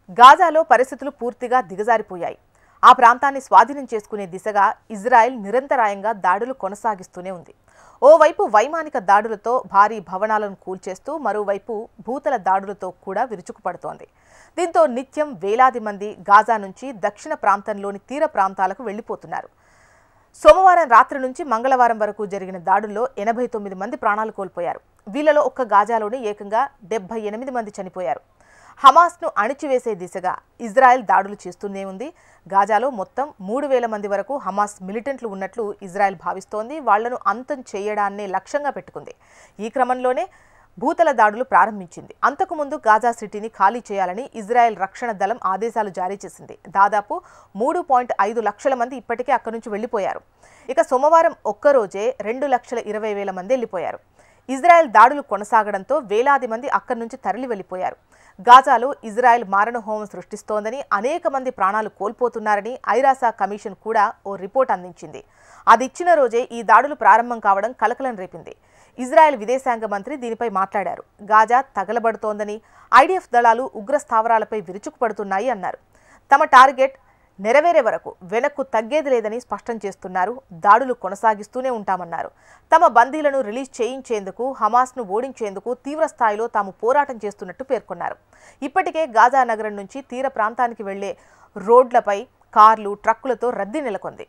గాజాలో పరిస్థితులు పూర్తిగా దిగజారిపోయాయి. ఆ ప్రాంతాన్ని స్వాధీనం చేసుకునే దిశగా ఇజ్రాయెల్ నిరంతరాయంగా దాడులు కొనసాగిస్తూనే ఉంది. ఓవైపు వైమానిక దాడులతో భారీ భవనాలను కూల్చేస్తూ మరోవైపు భూతల దాడులతో కూడా విరుచుకుపడుతోంది. దీంతో నిత్యం వేలాది మంది గాజా నుంచి దక్షిణ ప్రాంతంలోని తీర ప్రాంతాలకు వెళ్లిపోతున్నారు. సోమవారం రాత్రి నుంచి మంగళవారం వరకు జరిగిన దాడుల్లో 89 మంది ప్రాణాలు కోల్పోయారు. వీళ్లలో ఒక్క గాజాలోనే ఏకంగా 78 మంది చనిపోయారు. హమాస్ను అణిచివేసే దిశగా ఇజ్రాయెల్ దాడులు చేస్తూనే ఉంది. గాజాలో మొత్తం 3000 మంది వరకు హమాస్ మిలిటెంట్లు ఉన్నట్లు ఇజ్రాయెల్ భావిస్తోంది. వాళ్లను అంతం చేయడాన్నే లక్ష్యంగా పెట్టుకుంది. ఈ క్రమంలోనే భూతల దాడులు ప్రారంభించింది. అంతకుముందు గాజా సిటీని ఖాళీ చేయాలని ఇజ్రాయెల్ రక్షణ దళం ఆదేశాలు జారీ చేసింది. దాదాపు 3.5 లక్షల మంది ఇప్పటికే అక్కడి నుంచి వెళ్లిపోయారు. ఇక సోమవారం ఒక్కరోజే 2,20,000 మంది వెళ్లిపోయారు. ఇజ్రాయెల్ దాడులు కొనసాగడంతో వేలాది మంది అక్కడి నుంచి తరలి వెళ్లిపోయారు. గాజాలో ఇజ్రాయెల్ మారణహోమం సృష్టిస్తోందని, అనేక మంది ప్రాణాలు కోల్పోతున్నారని ఐరాసా కమిషన్ కూడా ఓ రిపోర్ట్ అందించింది. అది ఇచ్చిన రోజే ఈ దాడులు ప్రారంభం కావడం కలకలం రేపింది. ఇజ్రాయెల్ విదేశాంగ మంత్రి దీనిపై మాట్లాడారు. గాజా తగలబడుతోందని, ఐడిఎఫ్ దళాలు ఉగ్ర స్థావరాలపై విరుచుకుపడుతున్నాయి అన్నారు. తమ టార్గెట్ నెరవేరే వరకు వెనక్కు తగ్గేది లేదని స్పష్టం చేస్తున్నారు. దాడులు కొనసాగిస్తూనే ఉంటామన్నారు. తమ బందీలను రిలీజ్ చేయించేందుకు, హమాస్ను ఓడించేందుకు తీవ్ర స్థాయిలో తాము పోరాటం చేస్తున్నట్టు పేర్కొన్నారు. ఇప్పటికే గాజా నగరం నుంచి తీర ప్రాంతానికి వెళ్లే రోడ్లపై కార్లు, ట్రక్కులతో రద్దీ నెలకొంది.